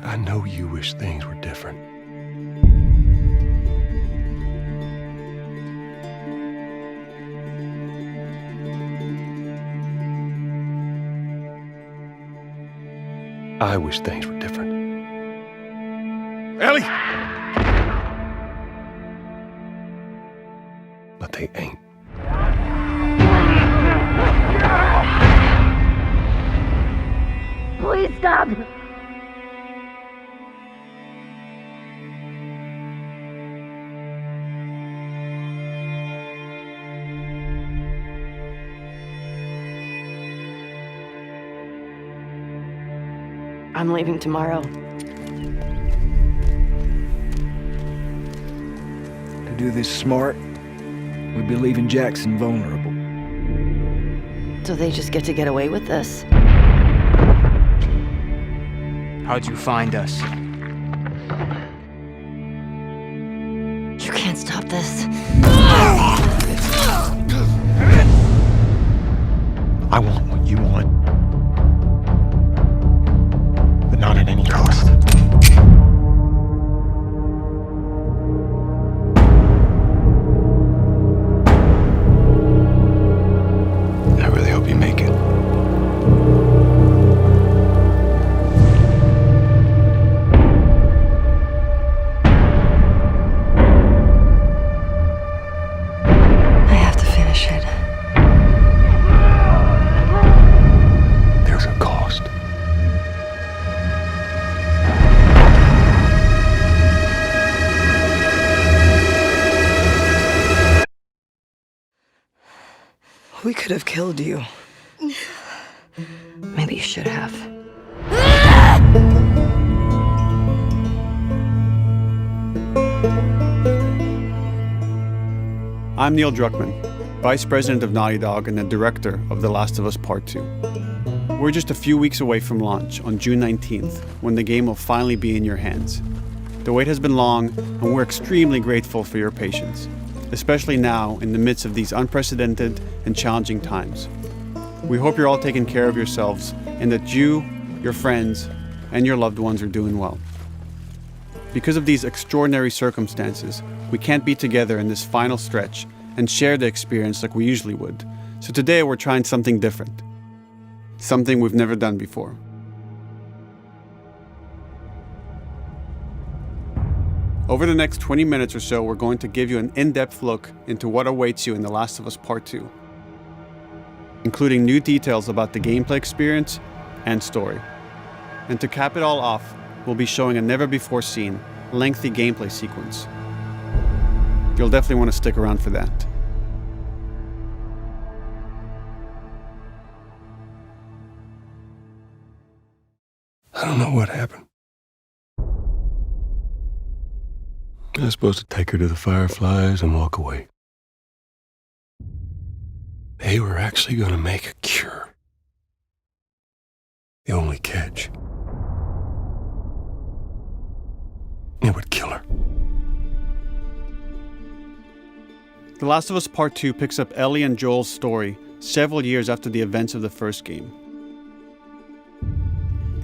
I know you wish things were different. I wish things were different. Ellie! But they ain't. Please stop! I'm leaving tomorrow. To do this smart, we'd be leaving Jackson vulnerable. So they just get to get away with this? How'd you find us? You can't stop this. I want what you want. But not at any cost. I really hope you make it. I have to finish it. There's a cost. We could have killed you. Maybe you should have. I'm Neil Druckmann, Vice President of Naughty Dog and the Director of The Last of Us Part 2. We're just a few weeks away from launch on June 19th, when the game will finally be in your hands. The wait has been long, and we're extremely grateful for your patience, especially now in the midst of these unprecedented and challenging times. We hope you're all taking care of yourselves and that you, your friends, and your loved ones are doing well. Because of these extraordinary circumstances, we can't be together in this final stretch and share the experience like we usually would. So today we're trying something different. Something we've never done before. Over the next 20 minutes or so, we're going to give you an in-depth look into what awaits you in The Last of Us Part 2, including new details about the gameplay experience and story. And to cap it all off, we'll be showing a never-before-seen, lengthy gameplay sequence. You'll definitely want to stick around for that. I don't know what happened. I was supposed to take her to the Fireflies and walk away. They were actually going to make a cure. The only catch, it would kill her. The Last of Us Part 2 picks up Ellie and Joel's story several years after the events of the first game.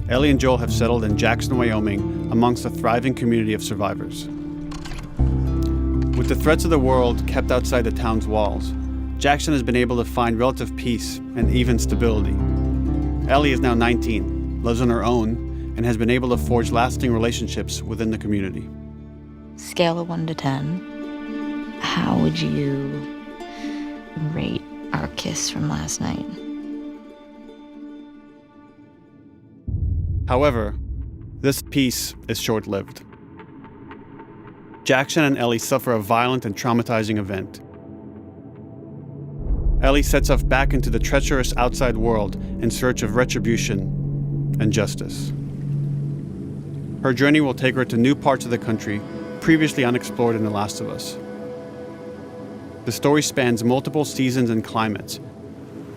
Ellie and Joel have settled in Jackson, Wyoming, amongst a thriving community of survivors. With the threats of the world kept outside the town's walls, Jackson has been able to find relative peace and even stability. Ellie is now 19, lives on her own, and has been able to forge lasting relationships within the community. Scale of 1 to 10, how would you rate our kiss from last night? However, this peace is short-lived. Jackson and Ellie suffer a violent and traumatizing event. Ellie sets off back into the treacherous outside world in search of retribution and justice. Her journey will take her to new parts of the country previously unexplored in The Last of Us. The story spans multiple seasons and climates,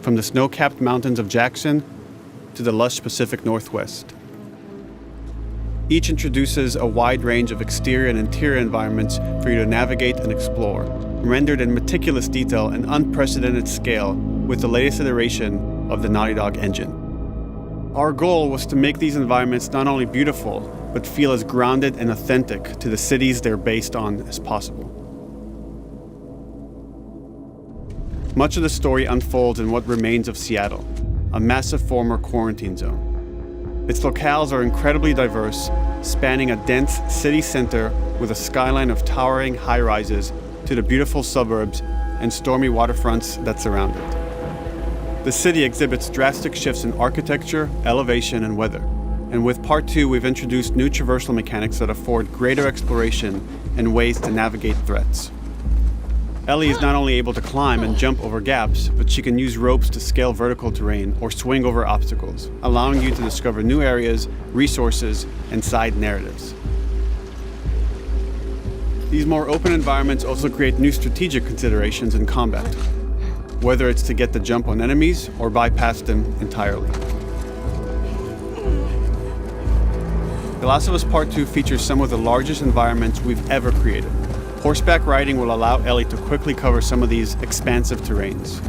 from the snow-capped mountains of Jackson to the lush Pacific Northwest. Each introduces a wide range of exterior and interior environments for you to navigate and explore, rendered in meticulous detail and unprecedented scale with the latest iteration of the Naughty Dog engine. Our goal was to make these environments not only beautiful, but feel as grounded and authentic to the cities they're based on as possible. Much of the story unfolds in what remains of Seattle, a massive former quarantine zone. Its locales are incredibly diverse, spanning a dense city center with a skyline of towering high-rises to the beautiful suburbs and stormy waterfronts that surround it. The city exhibits drastic shifts in architecture, elevation, and weather. And with Part 2, we've introduced new traversal mechanics that afford greater exploration and ways to navigate threats. Ellie is not only able to climb and jump over gaps, but she can use ropes to scale vertical terrain or swing over obstacles, allowing you to discover new areas, resources, and side narratives. These more open environments also create new strategic considerations in combat, whether it's to get the jump on enemies or bypass them entirely. The Last of Us Part 2 features some of the largest environments we've ever created. Horseback riding will allow Ellie to quickly cover some of these expansive terrains.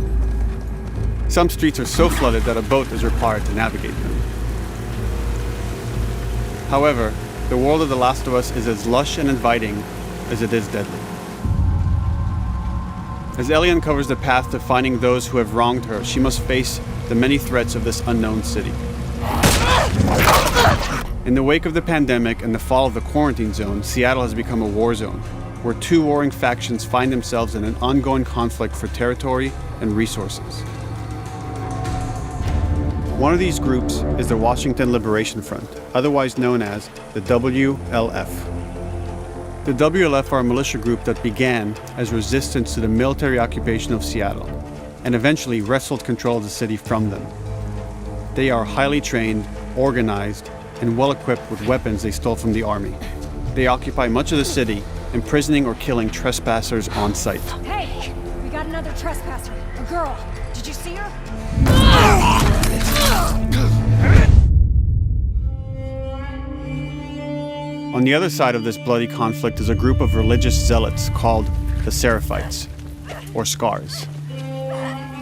Some streets are so flooded that a boat is required to navigate them. However, the world of The Last of Us is as lush and inviting as it is deadly. As Ellie uncovers the path to finding those who have wronged her, she must face the many threats of this unknown city. In the wake of the pandemic and the fall of the quarantine zone, Seattle has become a war zone, where two warring factions find themselves in an ongoing conflict for territory and resources. One of these groups is the Washington Liberation Front, otherwise known as the WLF. The WLF are a militia group that began as resistance to the military occupation of Seattle and eventually wrestled control of the city from them. They are highly trained, organized, and well-equipped with weapons they stole from the army. They occupy much of the city, imprisoning or killing trespassers on sight. Hey, we got another trespasser, a girl. Did you see her? On the other side of this bloody conflict is a group of religious zealots called the Seraphites, or Scars,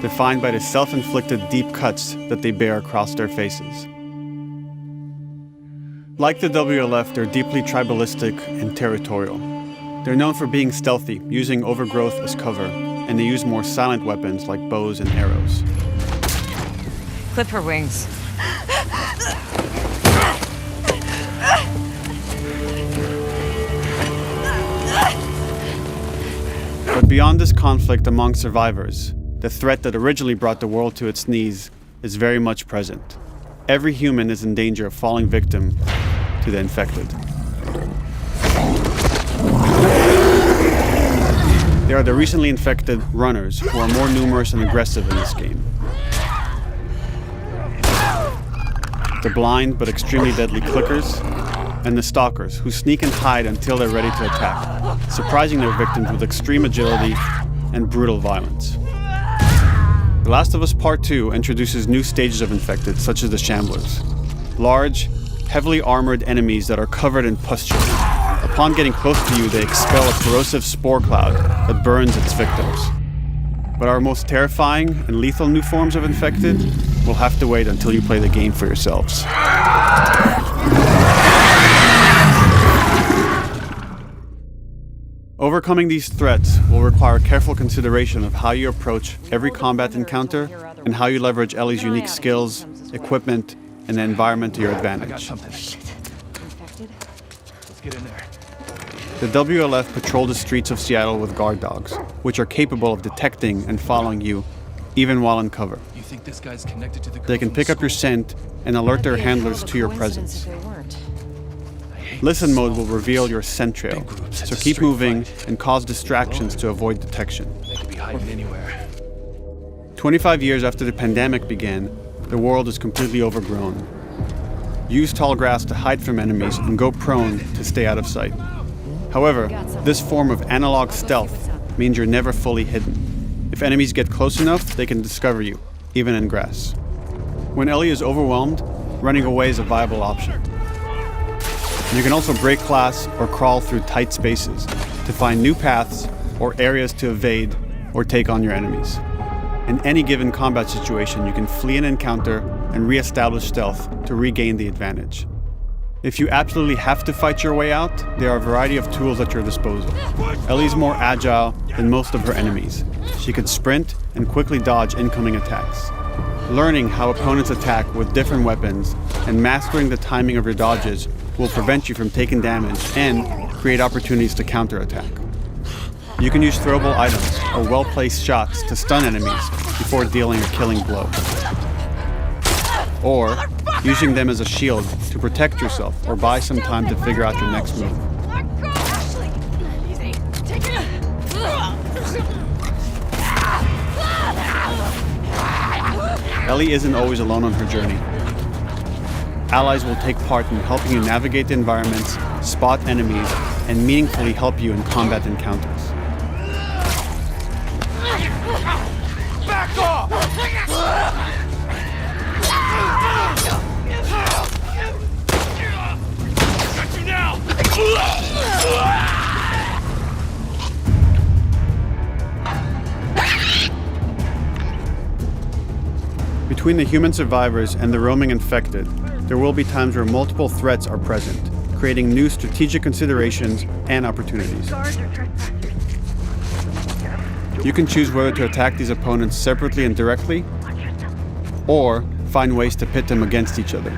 defined by the self-inflicted deep cuts that they bear across their faces. Like the WLF, they're deeply tribalistic and territorial. They're known for being stealthy, using overgrowth as cover, and they use more silent weapons like bows and arrows. Clip her wings. But beyond this conflict among survivors, the threat that originally brought the world to its knees is very much present. Every human is in danger of falling victim to the infected. They are the recently infected runners, who are more numerous and aggressive in this game. The blind but extremely deadly clickers, and the stalkers, who sneak and hide until they're ready to attack, surprising their victims with extreme agility and brutal violence. The Last of Us Part 2 introduces new stages of infected, such as the Shamblers. Large, heavily armored enemies that are covered in pustule. Upon getting close to you, they expel a corrosive spore cloud that burns its victims. But our most terrifying and lethal new forms of infected will have to wait until you play the game for yourselves. Overcoming these threats will require careful consideration of how you approach every combat encounter and how you leverage Ellie's unique skills, equipment, and the environment to your advantage. Let's get in there. The WLF patrol the streets of Seattle with guard dogs, which are capable of detecting and following you, even while in cover. You think this guy's connected to the girl They can from pick up your school? scent and alert their handlers to your presence. Listen mode will reveal your scent trail, so keep moving and cause distractions to avoid detection. They could be hiding anywhere. 25 years after the pandemic began, the world is completely overgrown. Use tall grass to hide from enemies and go prone to stay out of sight. However, this form of analog stealth means you're never fully hidden. If enemies get close enough, they can discover you, even in grass. When Ellie is overwhelmed, running away is a viable option. You can also break glass or crawl through tight spaces to find new paths or areas to evade or take on your enemies. In any given combat situation, you can flee an encounter and re-establish stealth to regain the advantage. If you absolutely have to fight your way out, there are a variety of tools at your disposal. Ellie's more agile than most of her enemies. She can sprint and quickly dodge incoming attacks. Learning how opponents attack with different weapons and mastering the timing of your dodges will prevent you from taking damage and create opportunities to counterattack. You can use throwable items or well-placed shots to stun enemies before dealing a killing blow. Or using them as a shield to protect yourself or buy some time to figure out your next move. Ellie isn't always alone on her journey. Allies will take part in helping you navigate the environments, spot enemies, and meaningfully help you in combat encounters. Back off! Got you now! Between the human survivors and the roaming infected, there will be times where multiple threats are present, creating new strategic considerations and opportunities. You can choose whether to attack these opponents separately and directly, or find ways to pit them against each other.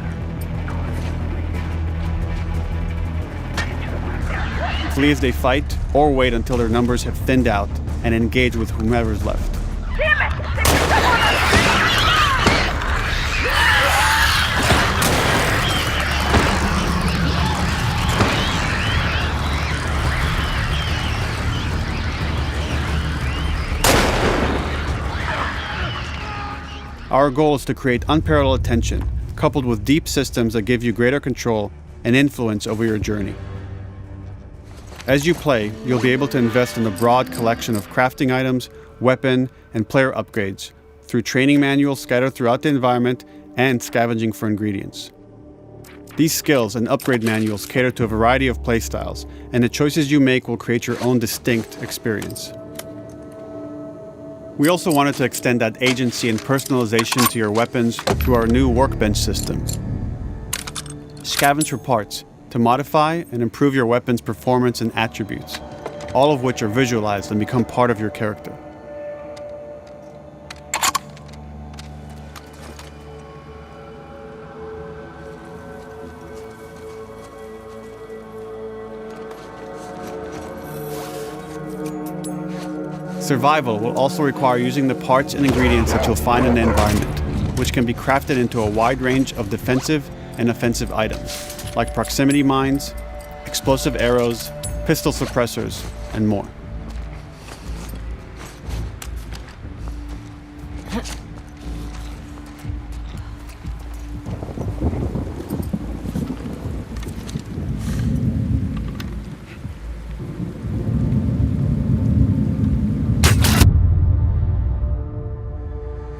Flee as they fight, or wait until their numbers have thinned out and engage with whomever's left. Our goal is to create unparalleled tension, coupled with deep systems that give you greater control and influence over your journey. As you play, you'll be able to invest in a broad collection of crafting items, weapon, and player upgrades through training manuals scattered throughout the environment and scavenging for ingredients. These skills and upgrade manuals cater to a variety of playstyles, and the choices you make will create your own distinct experience. We also wanted to extend that agency and personalization to your weapons through our new workbench system. Scavenge for parts to modify and improve your weapon's performance and attributes, all of which are visualized and become part of your character. Survival will also require using the parts and ingredients that you'll find in the environment, which can be crafted into a wide range of defensive and offensive items, like proximity mines, explosive arrows, pistol suppressors, and more.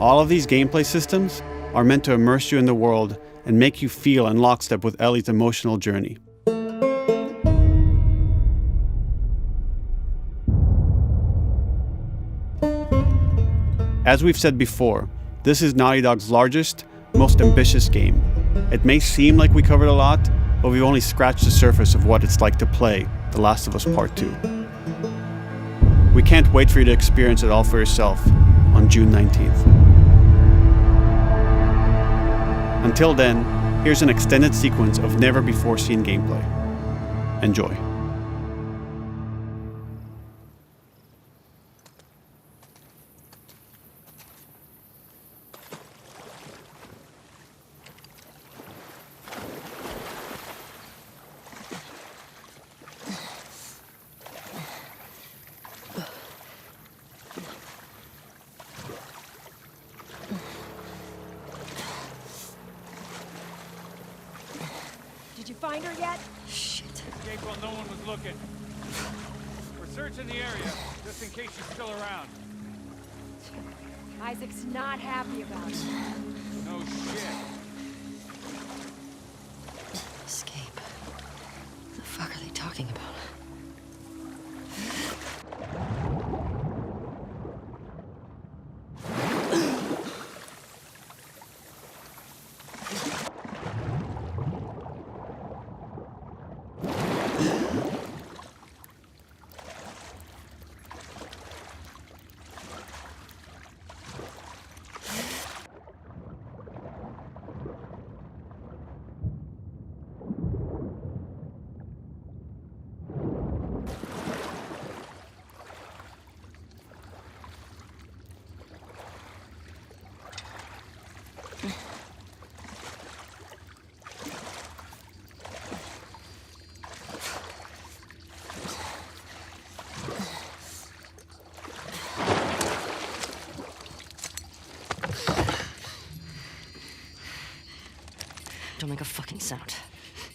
All of these gameplay systems are meant to immerse you in the world and make you feel in lockstep with Ellie's emotional journey. As we've said before, this is Naughty Dog's largest, most ambitious game. It may seem like we covered a lot, but we've only scratched the surface of what it's like to play The Last of Us Part 2. We can't wait for you to experience it all for yourself on June 19th. Until then, here's an extended sequence of never-before-seen gameplay. Enjoy. Did you find her yet? Shit. Escape while no one was looking. We're searching the area, just in case she's still around. Isaac's not happy about it. No shit. Escape. What the fuck are they talking about? Don't make a fucking sound.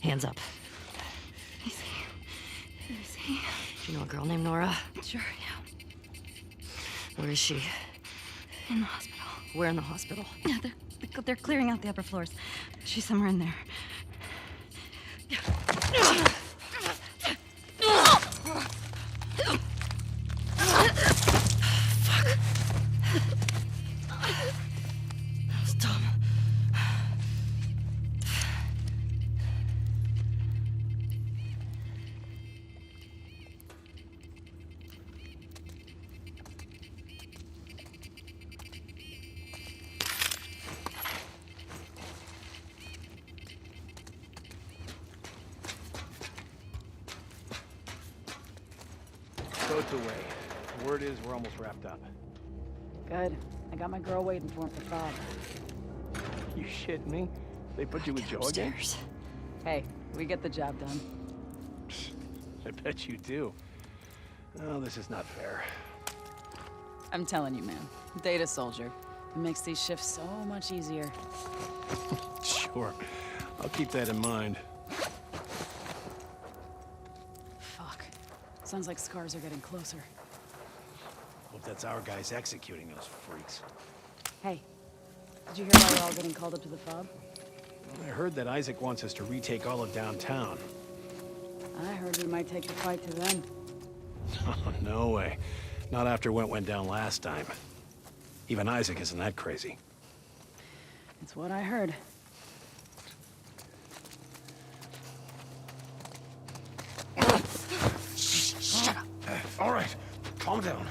Hands up. Easy. Do you know a girl named Nora? Sure, yeah. Where is she? In the hospital. Where in the hospital? Yeah, they're clearing out the upper floors. She's somewhere in there. Boat's away. Word is we're almost wrapped up. Good. I got my girl waiting for him for Fob. You shitting me? They put you with Joe again? Upstairs. Hey, we get the job done. I bet you do. Oh, this is not fair. I'm telling you, man. Data soldier. It makes these shifts so much easier. Sure. I'll keep that in mind. Fuck. Sounds like scars are getting closer. Hope that's our guys executing those freaks. Hey, did you hear why we're all getting called up to the Fob? I heard that Isaac wants us to retake all of downtown. I heard we might take the fight to them. Oh, no way. Not after what went down last time. Even Isaac isn't that crazy. It's what I heard. Shut up. All right, calm down.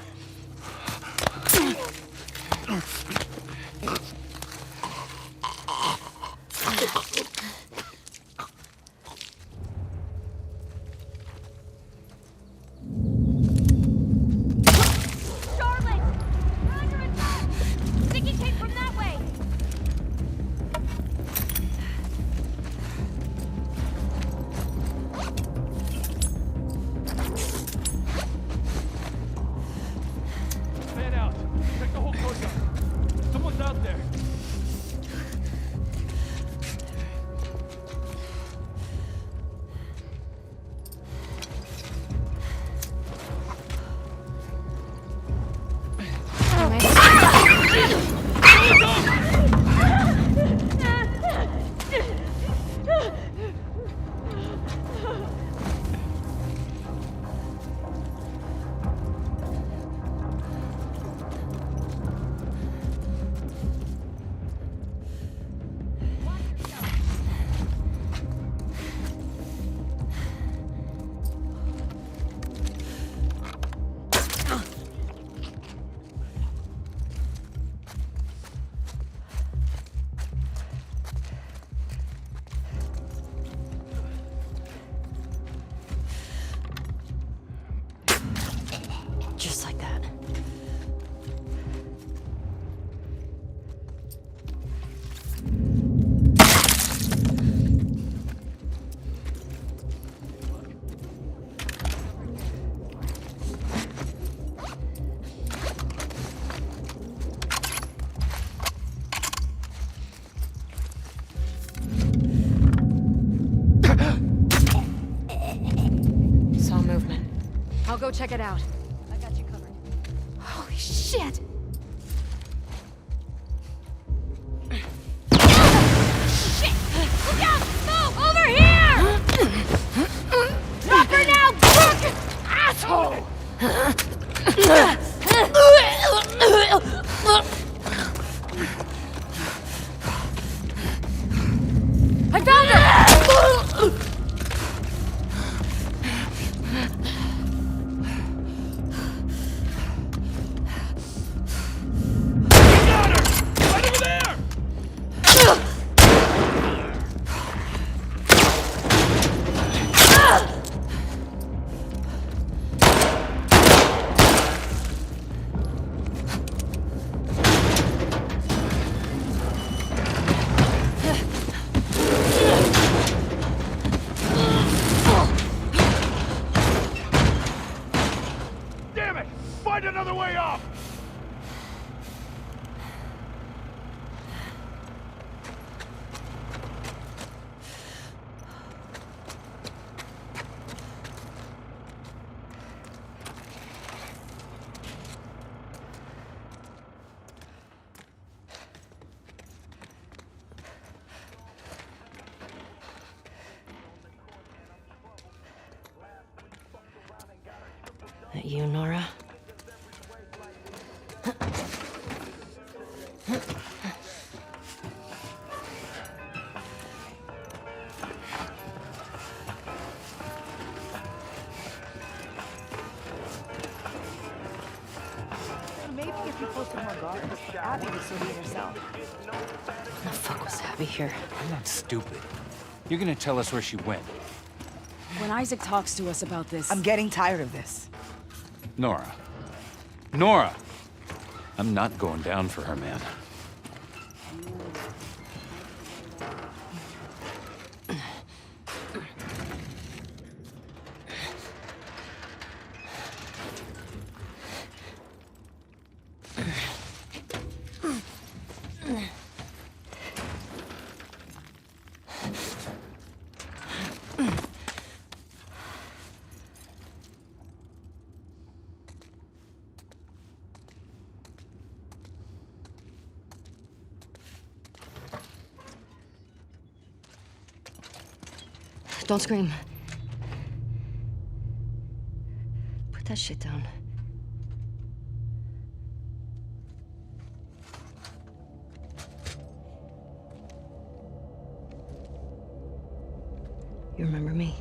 Just like that. Saw movement. I'll go check it out. I got you covered. Holy shit! Shit! Look out! Move! Over here! Drop her now, crook! Asshole! I found her! That you, Nora? Maybe if you posted more guards, Abby would still be herself. What the fuck was Abby here? I'm not stupid. You're gonna tell us where she went. When Isaac talks to us about this... I'm getting tired of this. Nora. Nora! I'm not going down for her, man. Don't scream. Put that shit down. You remember me?